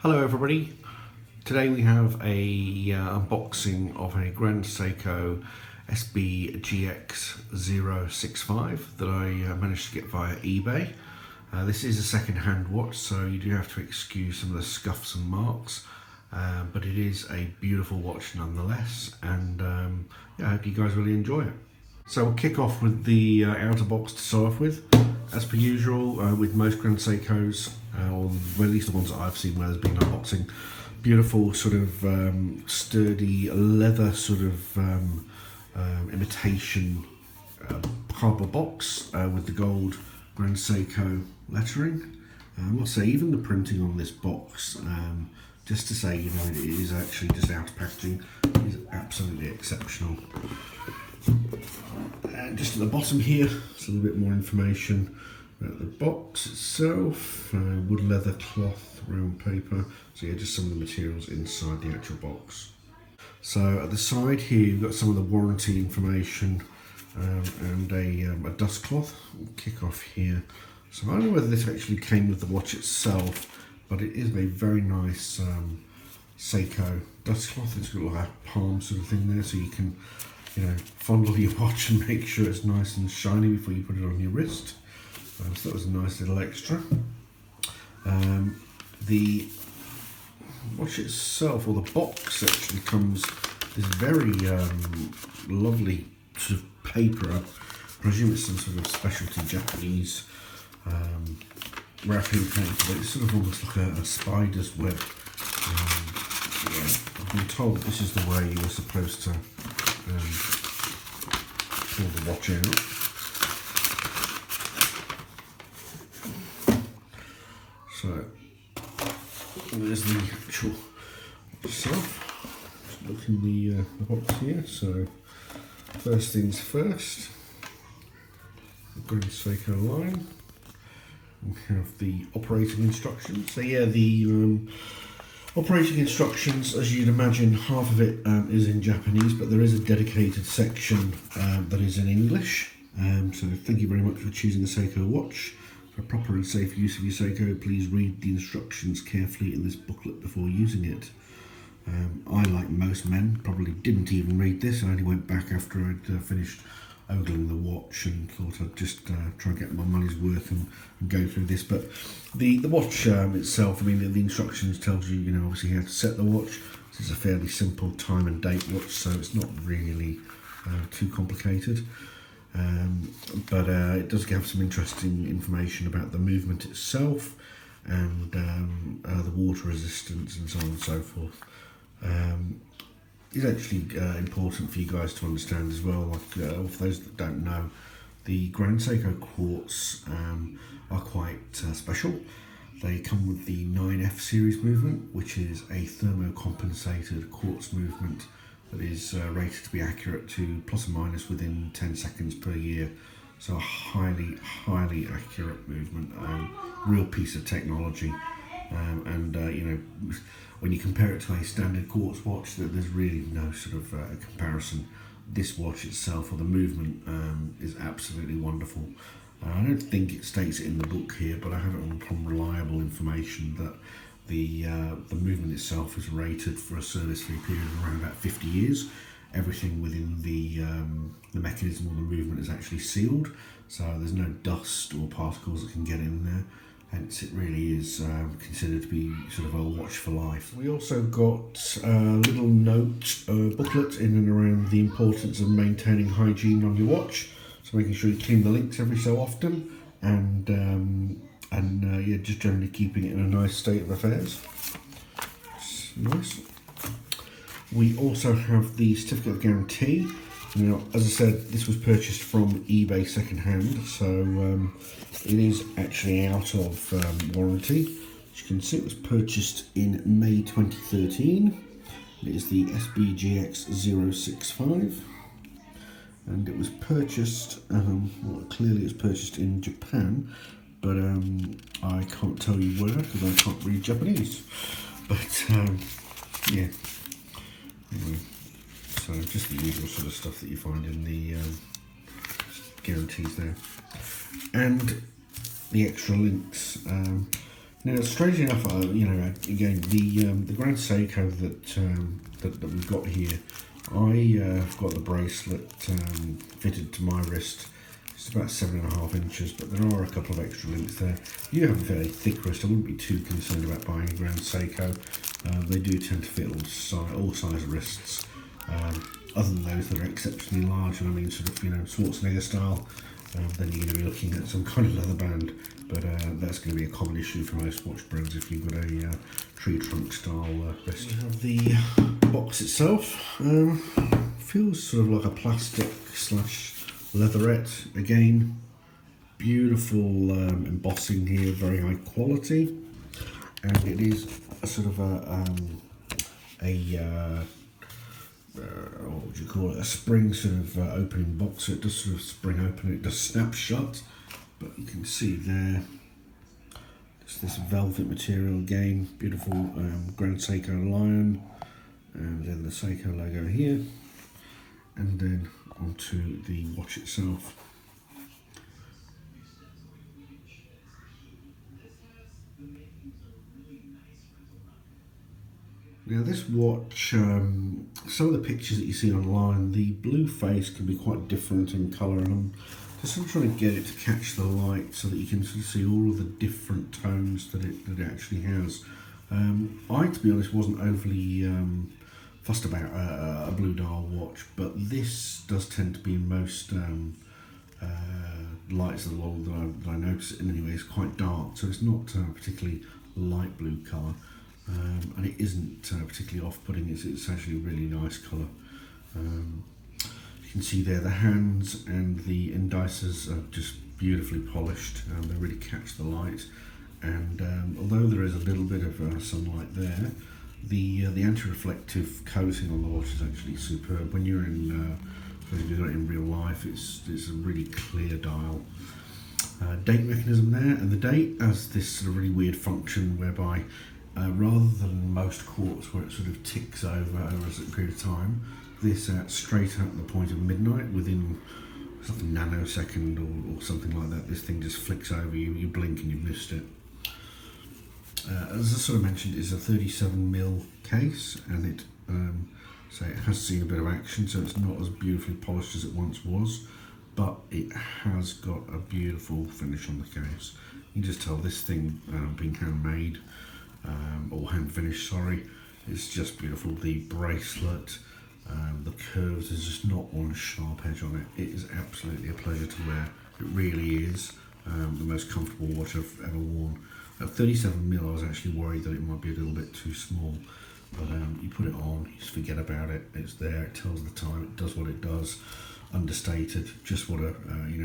Hello everybody, today we have a unboxing of a Grand Seiko SBGX065 that I managed to get via eBay. This is a second-hand watch, so you do have to excuse some of the scuffs and marks, but it is a beautiful watch nonetheless, and yeah, I hope you guys really enjoy it. So we'll kick off with the outer box to start off with. As per usual, with most Grand Seikos, or well, at least the ones that I've seen where there's been unboxing, beautiful sort of sturdy leather sort of imitation cardboard box with the gold Grand Seiko lettering. I must say, even the printing on this box, just to say, you know, it is actually just out of packaging, is absolutely exceptional. And just at the bottom here, it's a little bit more information about the box itself. Wood, leather, cloth, round paper. So yeah, just some of the materials inside the actual box. So at the side here, you've got some of the warranty information and a dust cloth. We'll kick off here. So I don't know whether this actually came with the watch itself, but it is a very nice Seiko dust cloth. It's got like a palm sort of thing there, so you can, you know, fondle your watch and make sure it's nice and shiny before you put it on your wrist. So that was a nice little extra. The watch itself, or the box, actually comes this very lovely sort of paper. I presume it's some sort of specialty Japanese wrapping paper, but it's sort of almost like a spider's web. Yeah, I've been told that this is the way you're supposed to pull the watch out. So there's the actual itself. Just look in the box here. So first things first, the Grand Seiko line. We have the operating instructions. So yeah, the operating instructions, as you'd imagine, half of it is in Japanese, but there is a dedicated section that is in English. So thank you very much for choosing a Seiko watch. For proper and safe use of your Seiko, please read the instructions carefully in this booklet before using it. I, like most men, probably didn't even read this. I only went back after I'd finished ogling the watch and thought I'd just try and get my money's worth and go through this. But the watch itself, I mean, the instructions tells you, you know, obviously how to set the watch. This is a fairly simple time and date watch, so it's not really too complicated. But it does have some interesting information about the movement itself and the water resistance and so on and so forth. It's actually important for you guys to understand as well, like for those that don't know, the Grand Seiko quartz are quite special. They come with the 9F series movement, which is a thermocompensated quartz movement that is rated to be accurate to plus or minus within 10 seconds per year. So a highly, highly accurate movement, real piece of technology. You know, when you compare it to a standard quartz watch, there's really no sort of comparison. This watch itself, or the movement, is absolutely wonderful. I don't think it states it in the book here, but I have it from reliable information that the movement itself is rated for a service-free period of around about 50 years. Everything within the mechanism or the movement is actually sealed, so there's no dust or particles that can get in there. Hence, it really is considered to be sort of a watch for life. We also got a little note booklet in and around the importance of maintaining hygiene on your watch, so making sure you clean the links every so often, and yeah, just generally keeping it in a nice state of affairs. It's nice. We also have the certificate of guarantee. Now, as I said, this was purchased from eBay secondhand, so it is actually out of warranty. As you can see, it was purchased in May 2013. It is the SBGX065, and it was purchased, well, clearly it was purchased in Japan, but I can't tell you where because I can't read Japanese. But yeah, anyway. So just the usual sort of stuff that you find in the guarantees there, and the extra links. Now, strangely enough, you know, again, the Grand Seiko that we've got here, I've got the bracelet fitted to my wrist. It's about 7.5 inches, but there are a couple of extra links there. You have a fairly thick wrist. I wouldn't be too concerned about buying a Grand Seiko. They do tend to fit all size wrists, other than those that are exceptionally large, and I mean sort of, you know, Schwarzenegger style. Then you're going to be looking at some kind of leather band, but that's going to be a common issue for most watch brands if you've got a tree trunk style wrist. You have the box itself. Feels sort of like a plastic / leatherette. Again, beautiful embossing here, very high quality, and it is a sort of what would you call it, a spring sort of opening box. So it does sort of spring open, it does snap shut, but you can see there it's this velvet material again, beautiful Grand Seiko lion, and then the Seiko logo here, and then onto the watch itself. Now this watch, some of the pictures that you see online, the blue face can be quite different in colour, and I'm just trying to get it to catch the light so that you can sort of see all of the different tones that it actually has. I, to be honest, wasn't overly fussed about a blue dial watch, but this does tend to be most lights of the world that I notice it in anyway. It's quite dark, so it's not particularly light blue colour. And it isn't particularly off-putting, it's actually a really nice colour. You can see there the hands and the indices are just beautifully polished, they really catch the light, and although there is a little bit of sunlight there, the anti-reflective coating on the watch is actually superb. When you're in real life, it's a really clear dial. Date mechanism there, and the date has this sort of really weird function whereby rather than most quartz where it sort of ticks over a certain period of time, this straight at the point of midnight, within something nanosecond or something like that, this thing just flicks over, you blink and you've missed it. As I sort of mentioned, it's a 37mm case, and it has seen a bit of action, so it's not as beautifully polished as it once was, but it has got a beautiful finish on the case. You can just tell this thing being handmade, or hand finished, sorry. It's just beautiful. The bracelet, the curves, there's just not one sharp edge on it. It is absolutely a pleasure to wear. It really is the most comfortable watch I've ever worn. At 37mm, I was actually worried that it might be a little bit too small, but you put it on, you just forget about it. It's there, it tells the time, it does what it does, understated, just what a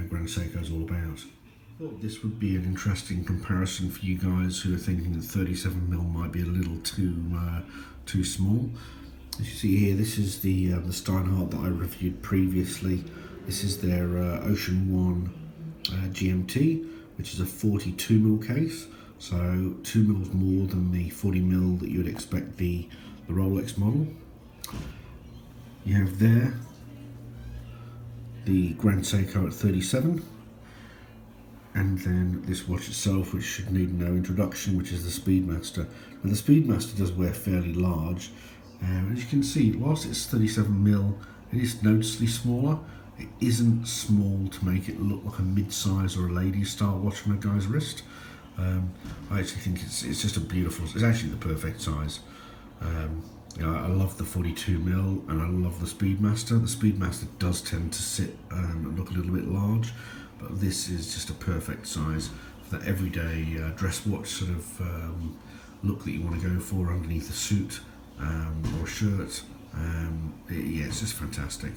Grand Seiko is all about. I thought this would be an interesting comparison for you guys who are thinking that 37mm might be a little too small. As you see here, this is the Steinhardt that I reviewed previously. This is their Ocean One GMT, which is a 42mm case, so 2mm more than the 40mm that you would expect the Rolex model. You have there the Grand Seiko at 37. And then this watch itself, which should need no introduction, which is the Speedmaster. Now the Speedmaster does wear fairly large. As you can see, whilst it's 37mm, it is noticeably smaller. It isn't small to make it look like a mid-size or a ladies style watch on a guy's wrist. I actually think it's just a beautiful, it's actually the perfect size. I love the 42mm and I love the Speedmaster. The Speedmaster does tend to sit and look a little bit large, but this is just a perfect size for that everyday dress watch sort of look that you want to go for underneath a suit or a shirt. Yeah, it's just fantastic.